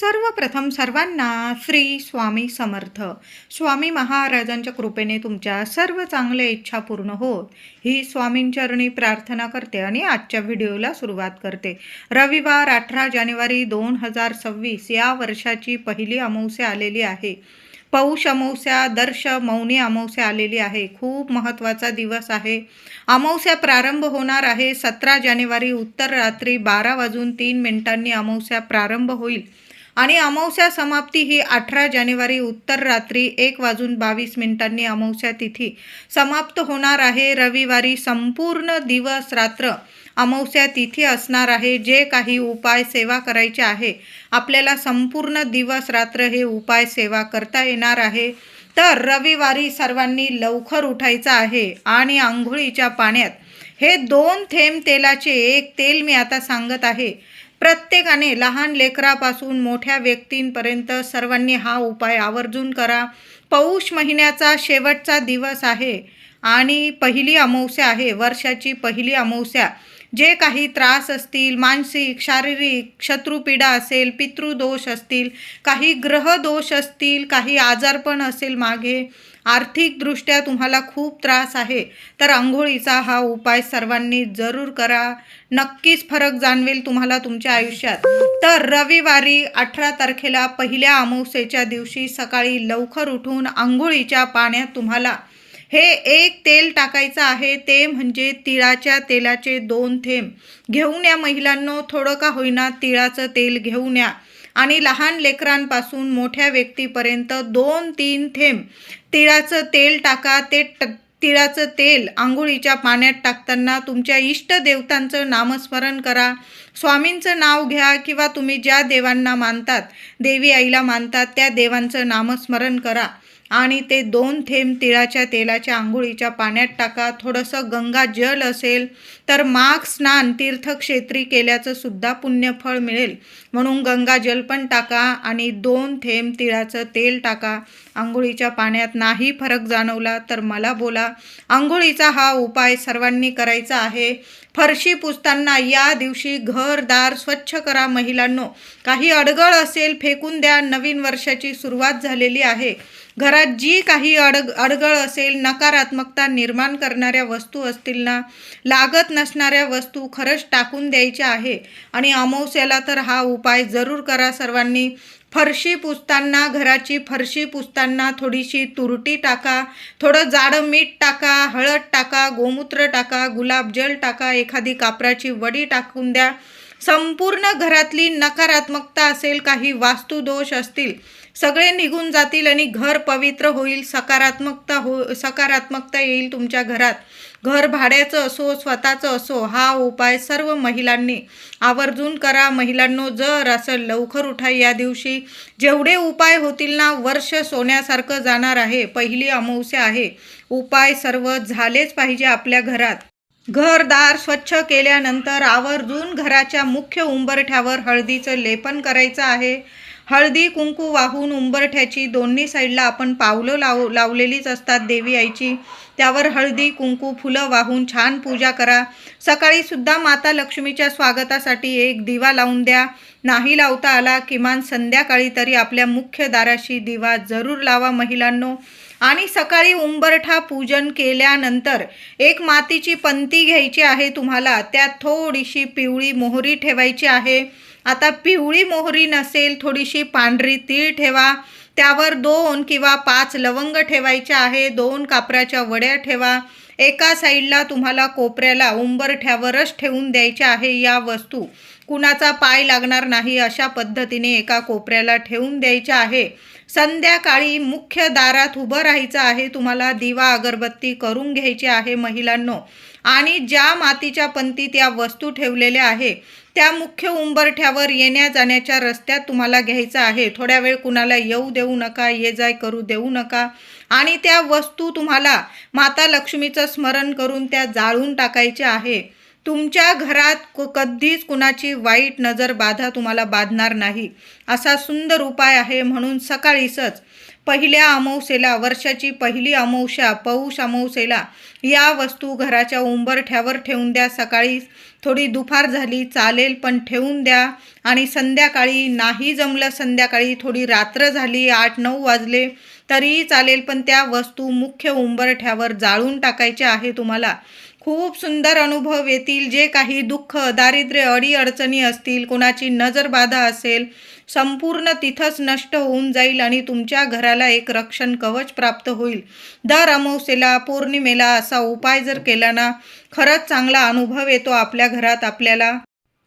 सर्वप्रथम सर्वांना श्री स्वामी समर्थ. स्वामी महाराजांच्या कृपेने तुमच्या सर्व चांगल्या इच्छा पूर्ण होत ही स्वामींचरणी प्रार्थना करते आणि आजच्या व्हिडिओला सुरुवात करते. रविवार 18 जानेवारी 2026 या वर्षाची पहिली अमावस्या आलेली आहे. पौष अमावस्या, दर्श मौनी अमावस्या आलेली आहे. खूप महत्त्वाचा दिवस आहे. अमावस्या प्रारंभ होणार आहे 17 जानेवारी उत्तर रात्री 12:03 अमावस्या प्रारंभ होईल आणि अमावस्या समाप्ती ही 18 जानेवारी उत्तर रात्री 1:22 अमावस्या तिथी समाप्त होणार आहे. रविवारी संपूर्ण दिवस रात्र अमावस्या तिथी असणार आहे. जे काही उपाय सेवा करायचे आहे आपल्याला संपूर्ण दिवस रात्र हे उपाय सेवा करता येणार आहे. तर रविवारी सर्वांनी लवकर उठायचं आहे आणि आंघोळीच्या पाण्यात हे 2 थेंब तेलाचे, एक तेल मी आता सांगत आहे. प्रत्येकाने लहान लेकरापासून मोठ्या व्यक्तींपर्यंत सर्वांनी हा उपाय आवर्जून करा. पौष महिन्याचा शेवटचा दिवस आहे आणि पहिली अमावस्या आहे, वर्षाची पहिली अमावस्या. जे काही त्रास असतील, मानसिक, शारीरिक शत्रुपीडा असेल, पितृदोष असतील, काही ग्रहदोष असतील, काही आजारपण असेल, मागे आर्थिकदृष्ट्या तुम्हाला खूप त्रास आहे, तर अंघोळीचा हा उपाय सर्वांनी जरूर करा. नक्कीच फरक जाणवेल तुम्हाला तुमच्या आयुष्यात. तर रविवारी 18 तारखेला पहिल्या अमावस्येच्या दिवशी सकाळी लवकर उठून अंघोळीच्या पाण्यात तुम्हाला हे एक तेल टाकायचं आहे. ते म्हणजे तिळाच्या तेलाचे 2 थेंब घेऊन या. महिलांनो, थोडं का होईना तिळाचं तेल घेऊन या आणि लहान लेकरांपासून मोठ्या व्यक्तीपर्यंत 2-3 थेंब तिळाचं तेल टाका. ते तिळाचं तेल आंघोळीच्या पाण्यात टाकताना तुमच्या इष्टदेवतांचं नामस्मरण करा. स्वामींचं नाव घ्या किंवा तुम्ही ज्या देवांना मानतात, देवी आईला मानतात, त्या देवांचं नामस्मरण करा आणि ते 2 थेंब तिळाच्या तेलाच्या आंघोळीच्या पाण्यात टाका. थोडंसं गंगा जल असेल तर माघ स्नान तीर्थक्षेत्री केल्याचं सुद्धा पुण्यफळ मिळेल, म्हणून गंगा जल पण टाका आणि 2 थेंब तिळाचं तेल टाका आंघोळीच्या पाण्यात. नाही फरक जाणवला तर मला बोला. आंघोळीचा हा उपाय सर्वांनी करायचा आहे. फरशी पुसताना या दिवशी घरदार स्वच्छ करा. महिलांनो, काही अडगळ असेल फेकून द्या. नवीन वर्षाची सुरुवात झालेली आहे. घरात जी काही अडगळ असेल, नकारात्मकता निर्माण करणाऱ्या वस्तू असतील ना, लागत नसणाऱ्या वस्तू खरंच टाकून द्यायच्या आहे आणि अमावस्याला तर हा उपाय जरूर करा सर्वांनी. फरशी पुसताना, घराची फरशी पुसताना थोडीशी तुरटी टाका, थोडं जाडं मीठ टाका, हळद टाका, गोमूत्र टाका, गुलाबजल टाका, एखादी कापराची वडी टाकून द्या. संपूर्ण घरातली नकारात्मकता असेल, काही वास्तुदोष असतील, सगळे निघून जातील आणि घर पवित्र होईल. सकारात्मकता येईल तुमच्या घरात. घर भाड्याचं असो, स्वतःचं असो, हा उपाय सर्व महिलांनी आवर्जून करा. महिलांनो, जर असं लवकर उठा या दिवशी. जेवढे उपाय होतील ना, वर्ष सोन्यासारखं जाणार आहे. पहिली अमावस्या आहे. उपाय सर्व झालेच पाहिजे आपल्या घरात. घरदार स्वच्छ केल्यानंतर आवर्जून घराच्या मुख्य उंबरठ्यावर हळदीचं लेपन करायचं आहे. हळदी कुंकू वाहून उंबरठ्याची दोन्ही साईडला आपण पावलं लावलेलीच असतात देवी आईची, त्यावर हळदी कुंकू फुलं वाहून छान पूजा करा. सकाळी सुद्धा माता लक्ष्मीच्या स्वागतासाठी एक दिवा लावून द्या. नाही लावता आला, किमान संध्याकाळी तरी आपल्या मुख्य दाराशी दिवा जरूर लावा महिलांनो. आणि सकाळी उंबरठा पूजन केल्यानंतर एक मातीची पंती घ्यायची आहे तुम्हाला. त्यात थोडीशी पिवळी मोहरी ठेवायची आहे. आता पिवळी मोहरी नसेल, थोडीशी पांढरी तीळ ठेवा. त्यावर 2 किंवा 5 लवंग ठेवायच्या आहे. 2 कापराच्या वड्या ठेवा. एका साईडला तुम्हाला कोपऱ्याला उंबरठ्यावरच ठेवून द्यायच्या आहे. या वस्तू कुणाचा पाय लागणार नाही अशा पद्धतीने एका कोपऱ्याला ठेवून द्यायच्या आहे. संध्याकाळी मुख्य दारात उभं राहायचं आहे तुम्हाला. दिवा अगरबत्ती करून घ्यायची आहे महिलांनो आणि ज्या मातीच्या पंतीत या वस्तू ठेवलेल्या आहे त्या मुख्य उंबरठ्यावर येण्या जाण्याच्या रस्त्यात तुम्हाला घ्यायचं आहे. थोड्या वेळ कुणाला येऊ देऊ नका, ये जाय करू देऊ नका आणि त्या वस्तू तुम्हाला माता लक्ष्मीचं स्मरण करून त्या जाळून टाकायच्या आहे. तुमच्या घरात कधीच कुणाची वाईट नजर बाधा तुम्हाला बाधणार नाही असा सुंदर उपाय आहे. म्हणून सकाळीच पहिल्या अमावस्येला, वर्षाची पहिली अमावस्या पौष अमावस्येला या वस्तू घराच्या उंबरठ्यावर ठेवून द्या. सकाळी थोडी दुपार झाली चालेल पण ठेवून द्या. आणि संध्याकाळी नाही जमलं, संध्याकाळी थोडी रात्र झाली 8-9 वाजले तरीही चालेल, पण त्या वस्तू मुख्य उंबरठ्यावर जाळून टाकायच्या आहे. तुम्हाला खूप सुंदर अनुभव येतील. जे काही दुःख, दारिद्र्य, अडीअडचणी असतील, कोणाची नजरबाधा असेल, संपूर्ण तिथंच नष्ट होऊन जाईल आणि तुमच्या घराला एक रक्षण कवच प्राप्त होईल. दर अमावस्येला, पौर्णिमेला असा उपाय जर केला ना, खरंच चांगला अनुभव येतो आपल्या घरात. आपल्याला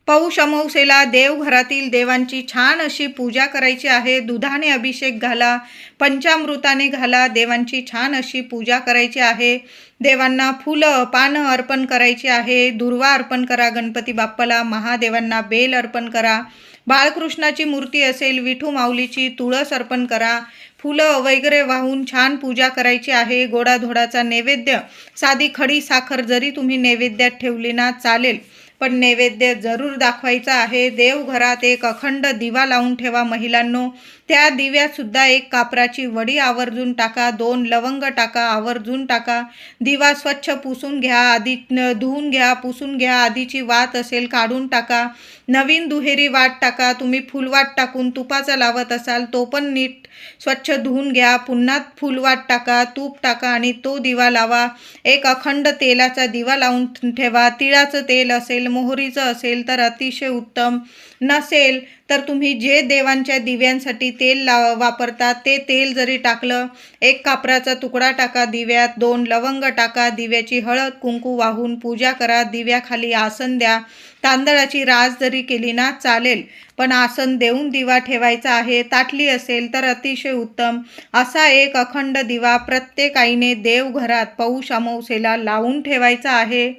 पौष अमावस्येला देवघरातील देवांची छान अशी पूजा करायची आहे. दुधाने अभिषेक घाला, पंचामृताने घाला, देवांची छान अशी पूजा करायची आहे. देवांना फुलं पानं अर्पण करायची आहे. दुर्वा अर्पण करा गणपती बाप्पाला, महादेवांना बेल अर्पण करा. बाळकृष्णाची मूर्ती असेल, विठू माऊलीची तुळस अर्पण करा. फुलं वगैरे वाहून छान पूजा करायची आहे. गोडाधोडाचा नैवेद्य, साधी खडी साखर जरी तुम्ही नैवेद्यात ठेवली ना चालेल, पण नैवेद्य जरूर दाखवायचा आहे. देवघरात एक अखंड दिवा लावून ठेवा महिलांनो. त्या दिव्यात सुद्धा एक कापराची वडी आवर्जून टाका, 2 लवंग टाका, आवर्जून टाका. दिवा स्वच्छ पुसून घ्या, आधी धुवून घ्या, पुसून घ्या. आधीची वात असेल काढून टाका, नवीन दुहेरी वाट टाका. तुम्ही फुलवाट टाकून तुपाचा लावत असाल तो पण नीट स्वच्छ धुवून घ्या. पुन्हा फुलवाट टाका, तूप टाका आणि तो दिवा लावा. एक अखंड तेलाचा दिवा लावून ठेवा. तिळाचं तेल असेल, मोहरीचं असेल तर अतिशय उत्तम. नसेल तर तुम्ही जे देवांच्या दिव्यांसाठी तेल वापरतात ते तेल जरी टाकलं, एक कापराचा तुकडा टाका दिव्यात, 2 लवंग टाका. दिव्याची हळद कुंकू वाहून पूजा करा. दिव्याखाली आसन द्या. तांदळाची रास जरी केली ना चालेल, पण आसन देऊन दिवा ठेवायचा आहे. ताटली असेल तर अतिशय उत्तम. असा एक अखंड दिवा प्रत्येक आईने देवघरात पौष अमावस्येला लावून ठेवायचा आहे.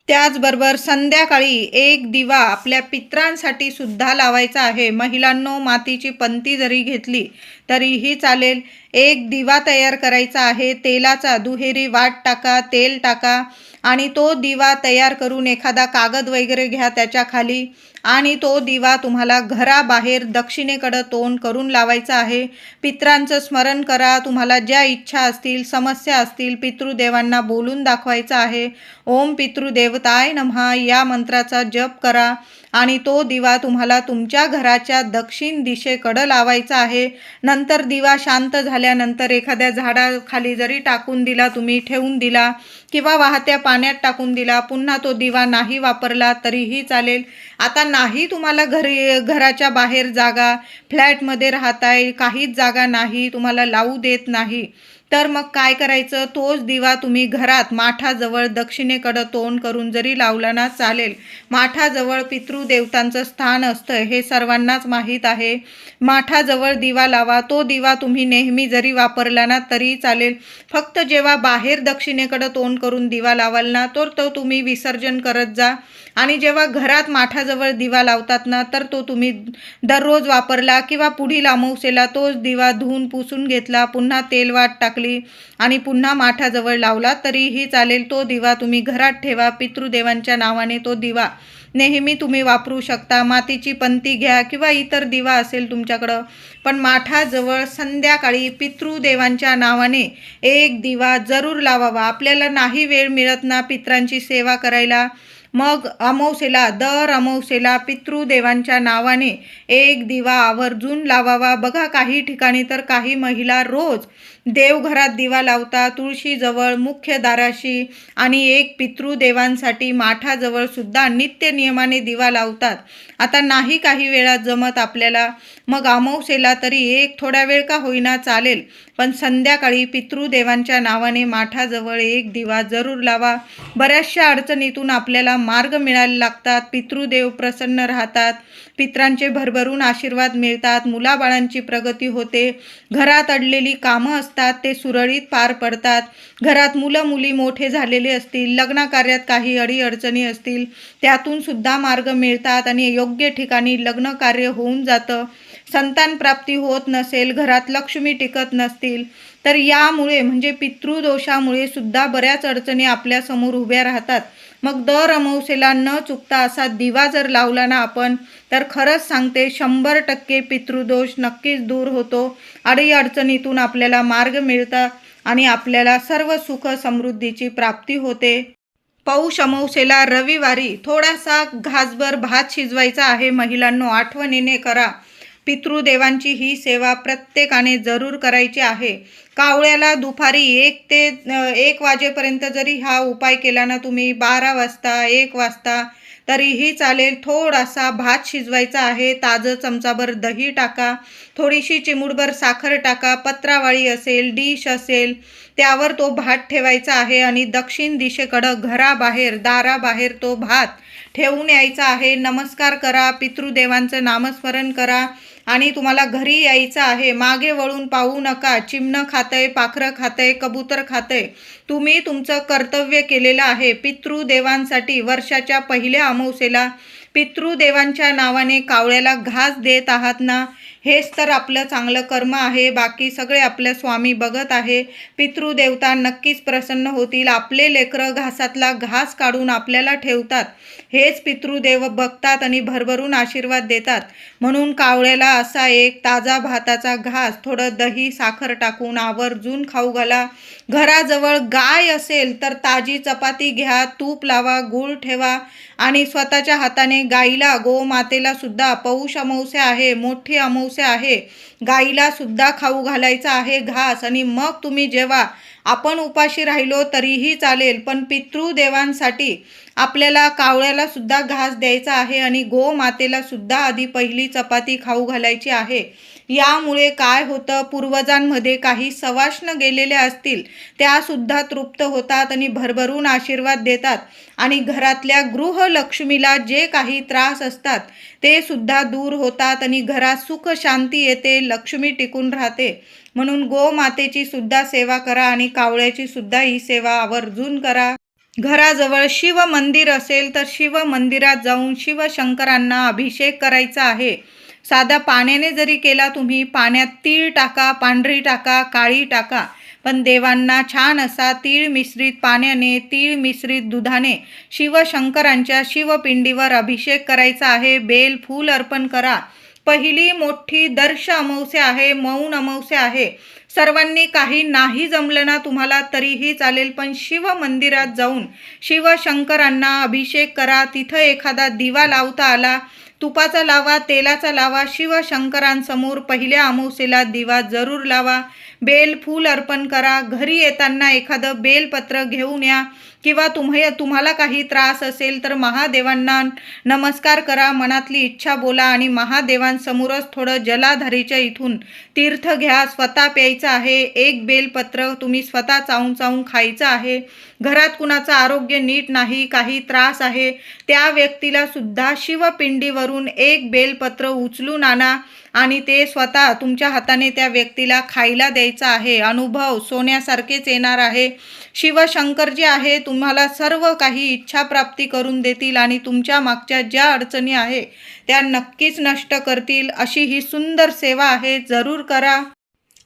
त्याचबरोबर संध्याकाळी एक दिवा आपल्या पितरांसाठी सुद्धा लावायचा आहे. महिलांनो, मातीची पंती जरी घेतली तरीही चालेल. एक दिवा तयार करायचा आहे तेलाचा. दुहेरी वाट टाका, तेल टाका आणि तो दिवा तयार करून एखादा कागद वगैरे घ्या त्याच्या खाली आणि तो दिवा तुम्हाला घराबाहेर दक्षिणेकडं तोंड करून लावायचा आहे. पितरांचं स्मरण करा. तुम्हाला ज्या इच्छा असतील, समस्या असतील, पितृदेवांना बोलून दाखवायचं आहे. ओम पितृदेवताय नमः या मंत्राचा जप करा आणि तो दिवा तुम्हाला तुमच्या घराच्या दक्षिण दिशेकडं लावायचा आहे. नंतर दिवा शांत झाल्यानंतर एखाद्या झाडाखाली जरी टाकून दिला, तुम्ही ठेवून दिला किंवा वाहत्या पाण्यात टाकून दिला, पुन्हा तो दिवा नाही वापरला तरीही चालेल. आता नाही तुम्हाला घराच्या बाहेर जागा, फ्लॅटमध्ये राहताय, काहीच जागा नाही, तुम्हाला लावू देत नाही, तर मग काय करायचं, तोच दिवा तुम्ही घरात माठाजवळ दक्षिणेकडं तोंड करून जरी लावला ना चालेल. माठाजवळ पितृदेवतांचं स्थान असतं हे सर्वांनाच माहीत आहे. माठाजवळ दिवा लावा. तो दिवा तुम्ही नेहमी जरी वापरला ना तरी चालेल. फक्त जेव्हा बाहेर दक्षिणेकडं तोंड करून दिवा लावाल ना तर तो तुम्ही विसर्जन करत जा. आणि जेव्हा घरात माठाजवळ दिवा लावतात ना तर तो तुम्ही दररोज वापरला किंवा पुढील अमावस्येला तोच दिवा धुवून पुसून घेतला, पुन्हा तेलवात टाकली आणि पुन्हा माठाजवळ लावला तरीही चालेल. तो दिवा तुम्ही घरात ठेवा. पितृदेवांच्या नावाने तो दिवा नेहमी तुम्ही वापरू शकता. मातीची पंती घ्या किंवा इतर दिवा असेल तुमच्याकडं, पण माठाजवळ संध्याकाळी पितृदेवांच्या नावाने एक दिवा जरूर लावावा. आपल्याला नाही वेळ मिळत ना पितरांची सेवा करायला, मग अमावस्येला, दर अमावस्येला पितृदेवांच्या नावाने एक दिवा आवर्जून लावावा. बघा, काही ठिकाणी तर काही महिला रोज देवघरात दिवा लावतात, तुळशीजवळ, मुख्य दाराशी आणि एक पितृदेवांसाठी माठाजवळ सुद्धा नित्य नियमाने दिवा लावतात. आता नाही काही वेळा जमत आपल्याला, मग अमावस्येला तरी एक थोडा वेळ का होईना चालेल, पण संध्याकाळी पितृदेवांच्या नावाने माठाजवळ एक दिवा जरूर लावा. बऱ्याचशा अडचणीतून आपल्याला मार्ग मिळायला लागतात. पितृदेव प्रसन्न राहतात, पितरांचे भरभरून आशीर्वाद मिळतात, मुलाबाळांची प्रगती होते, घरात अडलेली कामं असतात ते सुरळीत पार पडतात, घरात मुलं मुली मोठे झालेले असतील, लग्न कार्यात काही अडीअडचणी असतील त्यातून सुद्धा मार्ग मिळतात आणि योग्य ठिकाणी लग्न कार्य होऊन जातं. संतान प्राप्ती होत नसेल, घरात लक्ष्मी टिकत नसतील, तर यामुळे म्हणजे पितृदोषामुळे सुद्धा बऱ्याच अडचणी आपल्यासमोर उभ्या राहतात. मग दर अमावस्येला न चुकता असा दिवा जर लावला ना आपण, तर खरंच सांगते 100% पितृदोष नक्कीच दूर होतो. अडचणीतून आपल्याला मार्ग मिळतात आणि आपल्याला सर्व सुख समृद्धीची प्राप्ती होते. पौष अमावस्येला रविवारी थोडासा घासभर भात शिजवायचा आहे. महिलांनो, आठवणीने करा. पितृदेवांची ही सेवा प्रत्येकाने जरूर करायची आहे. कावळ्याला दुपारी 1 वाजेपर्यंत जरी हा उपाय केला ना तुम्ही, 12 वाजता 1 वाजता तरीही चालेल. थोडासा भात शिजवायचा आहे. ताजं चमचाभर दही टाका, थोडीशी चिमूटभर साखर टाका, पत्रावळी असेल, डिश असेल, त्यावर तो भात ठेवायचा आहे आणि दक्षिण दिशेकडं घराबाहेर दाराबाहेर तो भात ठेवून यायचा आहे. नमस्कार करा, पितृदेवांचं नामस्मरण करा आणि तुम्हाला घरी यायचं आहे. मागे वळून पाहू नका. चिमणं खातंय, पाखरं खातंय, कबूतर खातंय, तुम्ही तुमचं कर्तव्य केलेलं आहे. पितृदेवांसाठी वर्षाच्या पहिल्या अमावस्येला पितृदेवांच्या नावाने कावळ्याला घास देत आहात ना, हेच तर आपलं चांगलं कर्म आहे. बाकी सगळे आपल्या स्वामी बघत आहे. पितृदेवता नक्कीच प्रसन्न होतील. आपले लेकरं घासातला घास काढून आपल्याला ठेवतात, हेच पितृदेव बघतात आणि भरभरून आशीर्वाद देतात. म्हणून कावळ्याला असा एक ताजा भाताचा घास, थोडं दही साखर टाकून आवर्जून खाऊ घाला. घराजवळ गाय असेल तर ताजी चपाती घ्या, तूप लावा, गूळ ठेवा आणि स्वतःच्या हाताने गाईला, गोमातेला सुद्धा, पौष अमावस्या आहे, मोठी अमावस्या आहे, गाईला सुद्धा खाऊ घालायचा आहे घास. आणि मग तुम्ही जेव्हा, आपण उपाशी राहिलो तरीही चालेल, पण पितृदेवांसाठी आपल्याला कावळ्याला सुद्धा घास द्यायचा आहे आणि गोमातेला सुद्धा आधी पहिली चपाती खाऊ घालायची आहे. यामुळे काय होतं, पूर्वजांमध्ये काही सवाष्ण गेलेल्या असतील त्यासुद्धा तृप्त होतात आणि भरभरून आशीर्वाद देतात आणि घरातल्या गृहलक्ष्मीला जे काही त्रास असतात ते सुद्धा दूर होतात आणि घरात सुख शांती येते, लक्ष्मी टिकून राहते. म्हणून गोमातेची सुद्धा सेवा करा आणि कावळ्याची सुद्धा ही सेवा आवर्जून करा. घराजवळ शिव मंदिर असेल तर शिव मंदिरात जाऊन शिवशंकरांना अभिषेक करायचा आहे. साधा पाण्याने जरी केला तुम्ही, पाण्यात तीळ टाका, पांढरी टाका, काळी टाका, पण देवांना छान असा तीळ मिश्रित पाण्याने, तीळ मिश्रित दुधाने शिवशंकरांच्या शिवपिंडीवर अभिषेक करायचा आहे. बेल फूल अर्पण करा. पहिली मोठी दर्श अमावस्या आहे, मौन अमावस्या आहे. सर्वांनी काही नाही जमलं ना तुम्हाला तरीही चालेल, पण शिव मंदिरात जाऊन शिवशंकरांना अभिषेक करा. तिथं एखादा दिवा लावता आला, तुपाचा लावा, तेलाचा लावा. शिवशंकरांसमोर पहिल्या अमावस्येला दिवा जरूर लावा. बेल फूल अर्पण करा. घरी येताना एखादं बेलपत्र घेऊन या किंवा तुम्हाला काही त्रास असेल तर महादेवांना नमस्कार करा, मनातली इच्छा बोला आणि महादेवांसमोरच थोडं जलाधारीच्या इथून तीर्थ घ्या. स्वतः प्यायचं आहे. एक बेलपत्र तुम्ही स्वतः चावून चावून खायचं आहे. घरात कुणाचं आरोग्य नीट नाही, काही त्रास आहे, त्या व्यक्तीला सुद्धा शिवपिंडीवरून एक बेलपत्र उचलून आणा आणि ते स्वतः तुमच्या हाताने त्या व्यक्तीला खायला द्यायचं आहे. अनुभव सोन्यासारखेच येणार आहे. शिवशंकर जे आहे तुम्हाला सर्व काही इच्छा प्राप्ती करून देतील आणि तुमच्या मागच्या ज्या अडचणी आहे त्या नक्कीच नष्ट करतील. अशी ही सुंदर सेवा आहे, जरूर करा.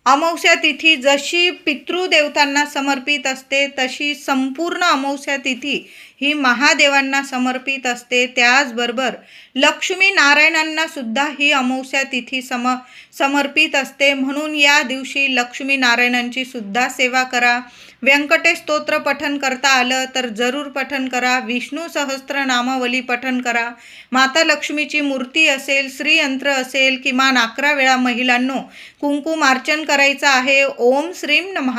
अमावस्या तिथी जशी पितृदेवतांना समर्पित असते तशी संपूर्ण अमावस्या तिथी ही महादेवांना समर्पित असते. त्याचबरोबर लक्ष्मी नारायणांना सुद्धा ही अमावस्या तिथी समर्पित असते. म्हणून या दिवशी लक्ष्मी नारायणांची सुद्धा सेवा करा. व्यंकटेश स्तोत्र पठन करता आलं तर जरूर पठन करा. विष्णू सहस्त्रनामावली पठन करा. माता लक्ष्मीची मूर्ती असेल, श्रीयंत्र असेल, किमान 11 वेळा महिलांनो कुंकुमार्चन करायचं आहे. ओम श्रीम नमः,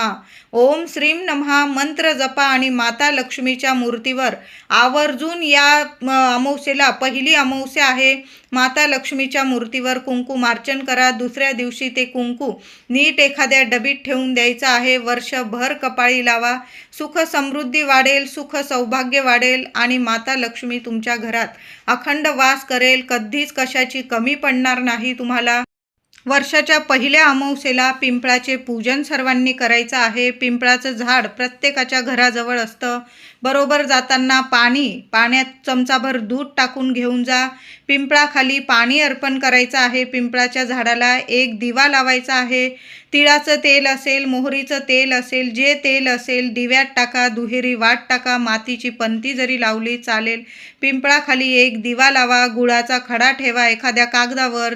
ओम श्रीम नमः मंत्र जपा आणि माता लक्ष्मीच्या मूर्तीवर आवर्जून या अमावस्येला, पहिली अमावस्या आहे, माता लक्ष्मीच्या मूर्तीवर कुंकुमार्चन करा. दुसऱ्या दिवशी ते कुंकू नीट एखाद्या डबीत ठेवून द्यायचं आहे. वर्षभर कपाळी लावा. सुख समृद्धी वाढेल, सुख सौभाग्य वाढेल आणि माता लक्ष्मी तुमच्या घरात अखंड वास करेल. कधीच कशाची कमी पडणार नाही तुम्हाला. वर्षाच्या पहिल्या अमावस्येला पिंपळाचे पूजन सर्वांनी करायचं आहे. पिंपळाचं झाड प्रत्येकाच्या घराजवळ असतं. बरोबर जाताना पाण्यात चमचाभर दूध टाकून घेऊन जा. पिंपळाखाली पाणी अर्पण करायचं आहे. पिंपळाच्या झाडाला एक दिवा लावायचा आहे. तिळाचं तेल असेल, मोहरीचं तेल असेल, जे तेल असेल दिव्यात टाका, दुहेरी वाट टाका, मातीची पंती जरी लावली चालेल. पिंपळाखाली एक दिवा लावा, गुळाचा खडा ठेवा. एखाद्या कागदावर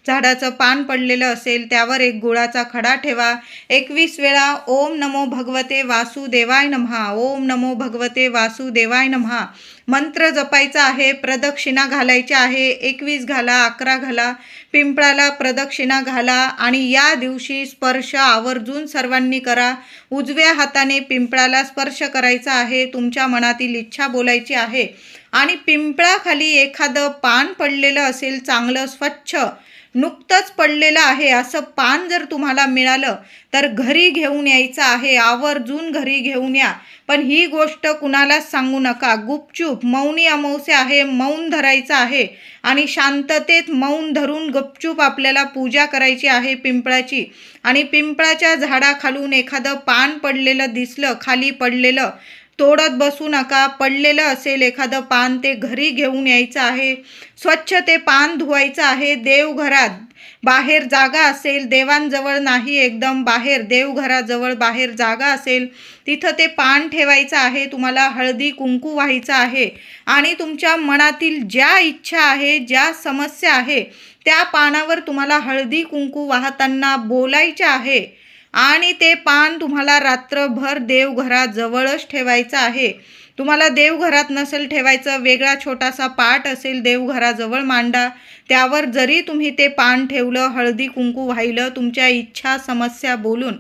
झाडाचं पान पडलेलं असेल त्यावर एक गुळाचा खडा ठेवा. 21 वेळा ओम नमो भगवते वासुदेवाय नमः, ओम नमो भगवते वासुदेवाय नमः मंत्र जपायचा आहे. प्रदक्षिणा घालायची आहे. 21 घाला, 11 घाला. पिंपळाला प्रदक्षिणा घाला आणि या दिवशी स्पर्श आवर्जून सर्वांनी करा. उजव्या हाताने पिंपळाला स्पर्श करायचा आहे. तुमच्या मनातील इच्छा बोलायची आहे आणि पिंपळाखाली एखादं पान पडलेलं असेल, चांगलं स्वच्छ नुकतंच पडलेलं आहे असं पान जर तुम्हाला मिळालं तर घरी घेऊन यायचं आहे. आवर्जून घरी घेऊन या. पण ही गोष्ट कुणालाच सांगू नका. गुपचूप, मौनी अमावस्या आहे, मौन धरायचं आहे आणि शांततेत मौन धरून गपचूप आपल्याला पूजा करायची आहे पिंपळाची. आणि पिंपळाच्या झाडाखालून एखादं पान पडलेलं दिसलं, खाली पडलेलं, तोडत बसू नका. पडलेलं असेल एखादं पान ते घरी घेऊन यायचं आहे. स्वच्छ ते पान धुवायचं आहे. देवघरात बाहेर जागा असेल, देवांजवळ नाही, एकदम बाहेर देवघराजवळ बाहेर जागा असेल तिथं ते पान ठेवायचं आहे. तुम्हाला हळदी कुंकू व्हायचं आहे आणि तुमच्या मनातील ज्या इच्छा आहे, ज्या समस्या आहे त्या पानावर तुम्हाला हळदी कुंकू वाहताना बोलायचे आहे आणि ते पान तुम्हाला रात्रभर देवघराजवळच ठेवायचं आहे. तुम्हाला देवघरात नसेल ठेवायचं, वेगळा छोटासा पाट असेल देवघराजवळ मांडा. त्यावर जरी तुम्ही ते पान ठेवलं, हळदी कुंकू वाहिलं, तुमच्या इच्छा समस्या बोलून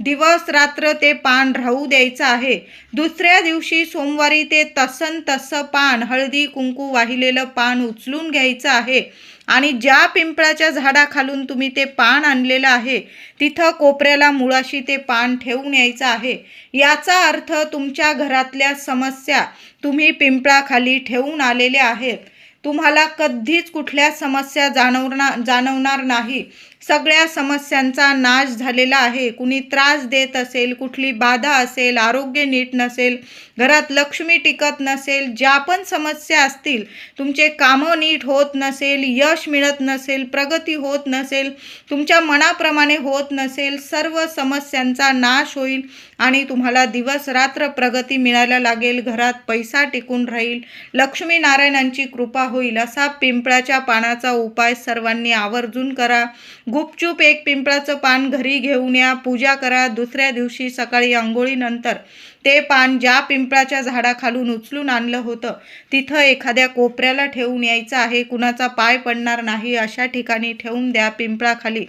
दिवस रात्र ते पान राहू द्यायचं आहे. दुसऱ्या दिवशी सोमवारी ते तसं पान, हळदी कुंकू वाहिलेलं पान उचलून घ्यायचं आहे आणि ज्या पिंपळाच्या झाडाखालून तुम्ही ते पान आणलेलं आहे तिथं कोपऱ्याला मुळाशी ते पान ठेवून यायचं आहे. याचा अर्थ तुमच्या घरातल्या समस्या तुम्ही पिंपळाखाली ठेवून आलेले आहेत. तुम्हाला कधीच कुठल्या समस्या जाणवणार नाही. सगळ्या समस्यांचा नाश झालेला आहे. कुणी त्रास देत असेल, कुठली बाधा असेल, आरोग्य नीट नसेल, घरात लक्ष्मी टिकत नसेल, ज्या पण समस्या असतील, तुमचे कामं नीट होत नसेल, यश मिळत नसेल, प्रगती होत नसेल, तुमच्या मनाप्रमाणे होत नसेल, सर्व समस्यांचा नाश होईल आणि तुम्हाला दिवस रात्र प्रगती मिळायला लागेल. घरात पैसा टिकून राहील, लक्ष्मी नारायणांची कृपा होईल. असा पिंपळाच्या पानाचा उपाय सर्वांनी आवर्जून करा. गुपचूप एक पिंपळाचं पान घरी घेऊन या, पूजा करा. दुसऱ्या दिवशी सकाळी अंघोळीनंतर ते पान ज्या पिंपळाच्या झाडाखालून उचलून आणलं होतं तिथं एखाद्या कोपऱ्याला ठेवून यायचं आहे. कुणाचा पाय पडणार नाही अशा ठिकाणी ठेवून द्या पिंपळाखाली.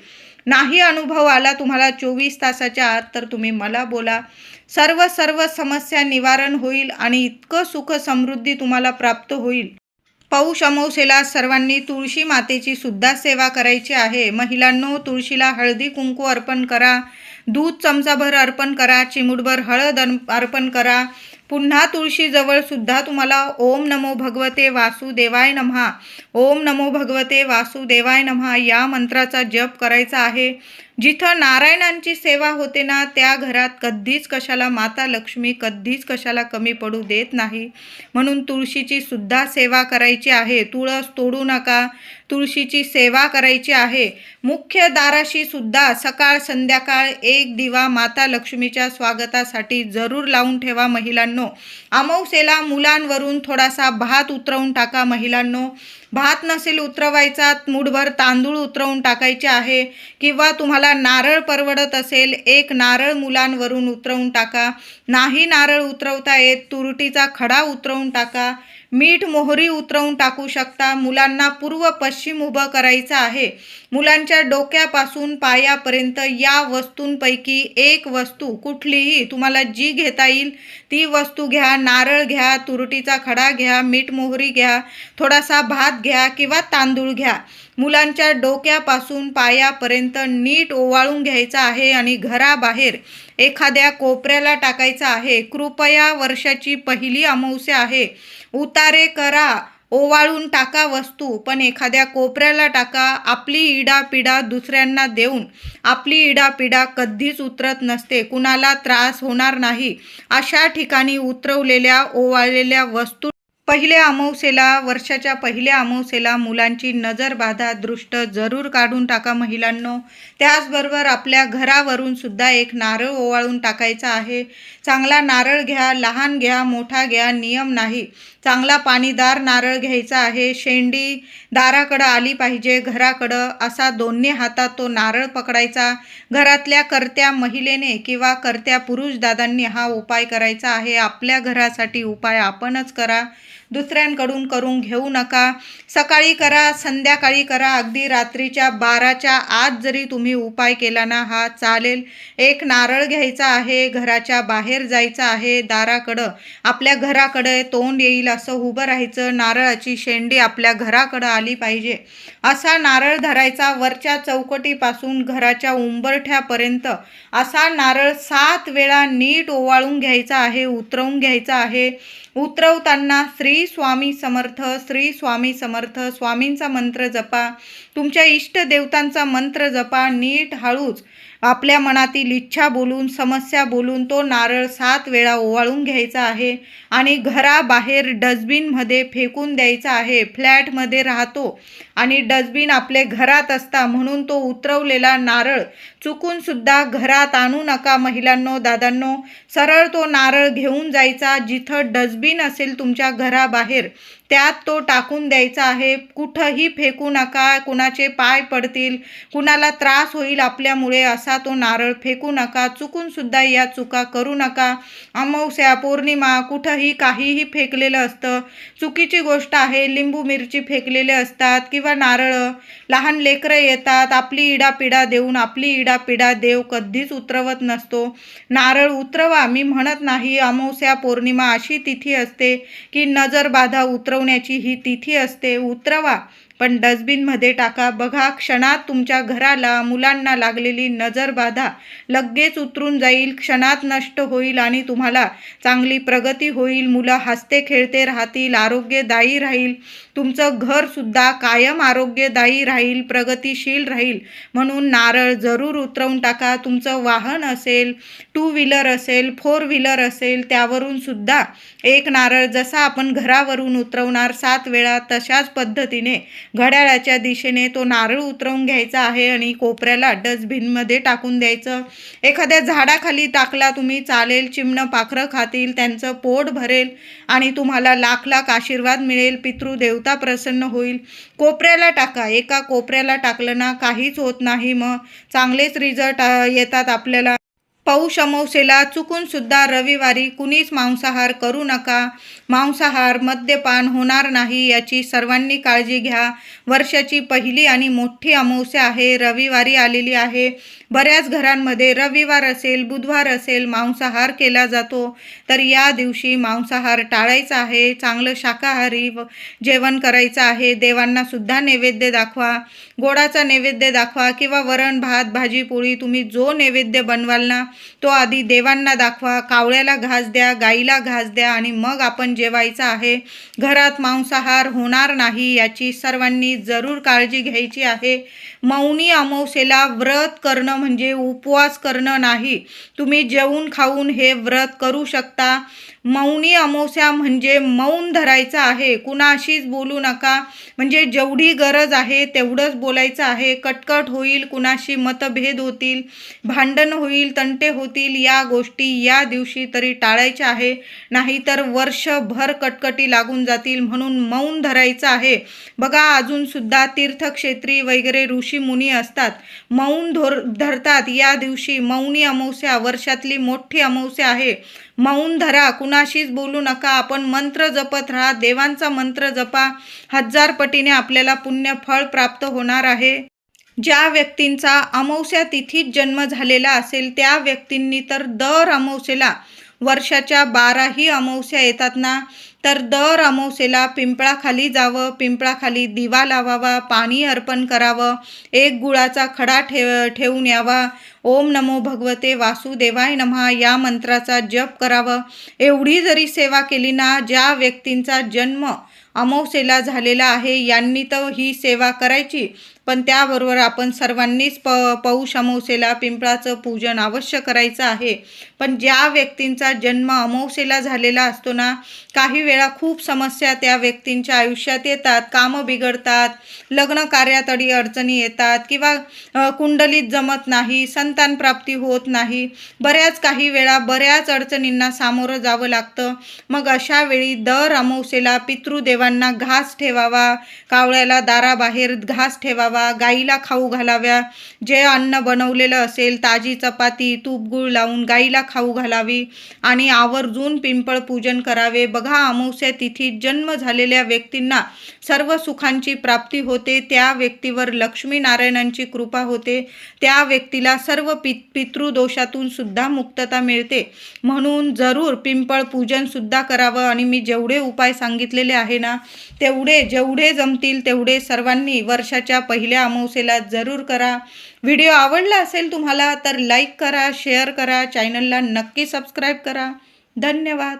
नाही अनुभव आला तुम्हाला 24 तासाच्या आत तर तुम्ही मला बोला. सर्व समस्या निवारण होईल आणि इतकं सुख समृद्धी तुम्हाला प्राप्त होईल. पौष अमावस्येला सर्वांनी तुळशी मातेची सुद्धा सेवा करायची आहे. महिलांनो, तुळशीला हळदी कुंकू अर्पण करा, दूध चमचाभर अर्पण करा, चिमूटभर हळद अर्पण करा. पुन्हा तुळशीजवळ सुद्धा तुम्हाला ओम नमो भगवते वासुदेवाय नमः, ओम नमो भगवते वासुदेवाय नमः या मंत्राचा जप करायचा आहे. जिथं नारायणांची सेवा होते ना त्या घरात कधीच कशाला माता लक्ष्मी कधीच कशाला कमी पडू देत नाही. म्हणून तुळशीची सुद्धा सेवा करायची आहे. तुळस तोडू नका, तुळशीची सेवा करायची आहे. मुख्य दाराशी सुद्धा सकाळ संध्याकाळ एक दिवा माता लक्ष्मीच्या स्वागतासाठी जरूर लावून ठेवा. महिलांनो, अमावस्येला मुलांवरून थोडासा भात उतरवून टाका. महिलांनो, भात नसेल उतरवायचा, मूठभर तांदूळ उतरवून टाकायचे आहे किंवा तुम्हाला नारळ परवडत असेल, एक नारळ मुलांवरून उतरवून टाका. नाही नारळ उतरवता येत, तुरटीचा खडा उतरवून टाका. मीठ मोहरी उतरवून टाकू शकता. मुलांना पूर्व पश्चिम उभं करायचं आहे. मुलांच्या डोक्यापासून पायापर्यंत या वस्तूंपैकी एक वस्तू कुठलीही तुम्हाला जी घेता येईल ती वस्तू घ्या. नारळ घ्या, तुरटीचा खडा घ्या, मीठ मोहरी घ्या, थोडासा भात घ्या किंवा तांदूळ घ्या. मुलांच्या डोक्यापासून पायापर्यंत नीट ओवाळून घ्यायचं आहे आणि घराबाहेर एखाद्या कोपऱ्याला टाकायचं आहे. कृपया वर्षाची पहिली अमावस्या आहे. उतारे करा. ओवाळून टाका वस्तू, पण एखाद्या कोपऱ्याला टाका. आपली इडापिडा दुसऱ्यांना देऊन आपली इडापिडा कधीच उतरत नसते, कुणाला त्रास होणार नाही अशा ठिकाणी उतरवलेल्या ओवाळलेल्या वस्तू पहिल्या अमावस्येला, वर्षाच्या पहिल्या अमावस्येला मुलांची नजरबाधा दृष्ट जरूर काढून टाका महिलांनो. त्याचबरोबर आपल्या घरावरून सुद्धा एक नारळ ओवाळून टाकायचा आहे. चांगला नारळ घ्या, लहान घ्या, मोठा घ्या, नियम नाही. चांगला पाणीदार नारळ घ्यायचा आहे. शेंडी दाराकडं आली पाहिजे, घराकडं, असा दोन्ही हातात तो नारळ पकडायचा. घरातल्या कर्त्या महिलेने किंवा कर्त्या पुरुष दादांनी हा उपाय करायचा आहे. आपल्या घरासाठी उपाय आपणच करा, दुसऱ्यांकडून करून घेऊ नका. सकाळी करा, संध्याकाळी करा, अगदी रात्रीच्या 12च्या आत जरी तुम्ही उपाय केला ना, हा चालेल. एक नारळ घ्यायचा आहे, घराच्या बाहेर जायचं आहे, दाराकडं आपल्या घराकडे तोंड येईल असं उभं राहायचं. नारळाची शेंडी आपल्या घराकडं आली पाहिजे असा नारळ धरायचा. वरच्या चौकटीपासून घराच्या उंबरठ्यापर्यंत असा नारळ 7 वेळा नीट ओवाळून घ्यायचा आहे, उतरवून घ्यायचा आहे. उतरवताना श्री स्वामी समर्थ, श्री स्वामी समर्थ, स्वामींचा मंत्र जपा, तुमच्या इष्ट देवतांचा मंत्र जपा. नीट हळूच आपल्या मनातील इच्छा बोलून, समस्या बोलून तो नारळ 7 वेळा ओवाळून घ्यायचा आहे आणि घराबाहेर डस्टबिनमध्ये फेकून द्यायचा आहे. फ्लॅटमध्ये राहतो आणि डस्टबिन आपले घरात असता, म्हणून तो उतरवलेला नारळ चुकून सुद्धा घरात आणू नका महिलांनो, दादांनो. सरळ तो नारळ घेऊन जायचा, जिथं डस्टबिन असेल तुमच्या घराबाहेर त्यात तो टाकून द्यायचा आहे. कुठंही फेकू नका, कुणाचे पाय पडतील, कुणाला त्रास होईल आपल्यामुळे असा तो नारळ फेकू नका. चुकून सुद्धा या चुका करू नका. अमावस्या, पौर्णिमा, कुठंही काहीही फेकलेलं असतं, चुकीची गोष्ट आहे. लिंबू मिरची फेकलेले असतात किंवा नारळ, लहान लेकरं येतात, आपली इडापिडा देऊन आपली इडापिडा देव कधीच उतरवत नसतो. नारळ उतरवा मी म्हणत नाही. अमावस्या, पौर्णिमा अशी तिथी असते की नजरबाधा उतरवण्याची ही तिथी असते. उतरवा, पण डस्टबिनमध्ये टाका. बघा, क्षणात तुमच्या घराला, मुलांना लागलेली नजरबाधा लगेच उतरून जाईल, क्षणात नष्ट होईल आणि तुम्हाला चांगली प्रगती होईल. मुलं हसते खेळते राहतील, आरोग्यदायी राहील. तुमचं घरसुद्धा कायम आरोग्यदायी राहील, प्रगतिशील राहील. म्हणून नारळ जरूर उतरवून टाका. तुमचं वाहन असेल, 2 व्हीलर असेल, 4 व्हीलर असेल, त्यावरून सुद्धा एक नारळ जसा आपण घरावरून उतरवणार 7 वेळा, तशाच पद्धतीने घड्याळाच्या दिशेने तो नारळ उतरवून घ्यायचा आहे आणि कोपऱ्याला डस्टबिनमध्ये टाकून द्यायचं. एखाद्या झाडाखाली टाकला तुम्ही चालेल, चिमणं पाखरं खातील, त्यांचं पोट भरेल आणि तुम्हाला लाख लाख आशीर्वाद मिळेल. पितृदेवता प्रसन्न होईल. कोपऱ्याला टाका. एका कोपऱ्याला टाकलं ना काहीच होत नाही, मग चांगलेच रिझल्ट येतात आपल्याला. पौष अमावस्येला चुकून सुद्धा रविवारी कुणीच मांसाहार करू नका. मांसाहार, मद्यपान होणार नाही याची सर्वांनी काळजी घ्या. वर्षाची पहिली आणि मोठी अमावस्या आहे, रविवारी आलेली आहे. बऱ्याच घरांमध्ये रविवार असेल, बुधवार असेल, मांसाहार केला जातो. तर या दिवशी मांसाहार टाळायचा आहे. चांगलं शाकाहारी जेवण करायचं आहे. देवांना सुद्धा नैवेद्य दाखवा, गोडाचा नैवेद्य दाखवा किंवा वरण भात भाजी पोळी तुम्ही जो नैवेद्य बनवाल ना तो आधी देवांना दाखवा. कावळ्याला घास द्या, गाईला घास द्या आणि मग आपण जेवायचं आहे. घरात मांसाहार होणार नाही याची सर्वांनी जरूर काळजी घ्यायची आहे. मौनी अमावस्येला व्रत करणं म्हणजे उपवास करणं नाही. तुम्ही जेवून खाऊन हे व्रत करू शकता. मौनी अमावस्या म्हणजे मौन धरायचं आहे, कुणाशीच बोलू नका. म्हणजे जेवढी गरज आहे तेवढंच बोलायचं आहे. कटकट होईल, कुणाशी मतभेद होतील, भांडण होईल, तंटे होतील, या गोष्टी या दिवशी तरी टाळायच्या आहे. नाहीतर वर्षभर कटकटी लागून जातील. म्हणून मौन धरायचं आहे. बघा, अजून सुद्धा तीर्थक्षेत्री वगैरे ऋषी मुनी असतात, मौन धरतात. या दिवशी मौनी अमावस्या, वर्षातली मोठी अमावस्या आहे. मौन धरा, कुणाशीच बोलू नका. आपण मंत्र जपत राहा, देवांचा मंत्र जपा. 1000 पटीने आपल्याला पुण्य फळ प्राप्त होणार आहे. ज्या व्यक्तींचा अमावस्या तिथीत जन्म झालेला असेल त्या व्यक्तींनी तर दर अमावस्येला, वर्षाच्या 12ही अमावस्या येतात ना, तर दर अमावस्येला पिंपळाखाली जावं, पिंपळाखाली दिवा लावावा, पाणी अर्पण करावं, एक गुळाचा खडा ठेवून यावा. ओम नमो भगवते वासुदेवाय नमः या मंत्राचा जप करावं. एवढी जरी सेवा केली ना, ज्या व्यक्तींचा जन्म अमावस्येला झालेला आहे यांनी तर ही सेवा करायची, पण त्याबरोबर आपण सर्वांनीच पौष अमावस्येला पिंपळाचं पूजन अवश्य करायचं आहे. पण ज्या व्यक्तींचा जन्म अमावस्येला झालेला असतो ना, काही वेळा खूप समस्या त्या व्यक्तींच्या आयुष्यात येतात. कामं बिघडतात, लग्न कार्यात अडचणी येतात किंवा कुंडलीत जमत नाही, संतान प्राप्ती होत नाही. काही वेळा बऱ्याच अडचणींना सामोरं जावं लागतं. मग अशा वेळी दर अमावस्येला पितृदेवांना घास ठेवावा, कावळ्याला दाराबाहेर घास ठेवावा, गाईला खाऊ घालाव्या. जे अन्न बनवलेलं असेल ताजी चपाती तूप गुळ लावून गाईला खाऊ घालावी आणि आवर्जून पिंपळ पूजन करावे. बघा, अमावस्या तिथीत जन्म झालेल्या व्यक्तींना सर्व सुखांची प्राप्ती होते. त्या व्यक्तीवर लक्ष्मीनारायणांची कृपा होते. त्या व्यक्तीला सर्व पितृदोषातून सुद्धा मुक्तता मिळते. म्हणून जरूर पिंपळ पूजन सुद्धा करावं. आणि मी जेवढे उपाय सांगितलेले आहे ना, जेवढे जमतील तेवढे सर्वांनी वर्षाच्या पहिल्या अमावस्येला जरूर करा. व्हिडिओ आवडला असेल तुम्हाला तर लाईक करा, शेअर करा, चॅनलला नक्की सबस्क्राईब करा. धन्यवाद.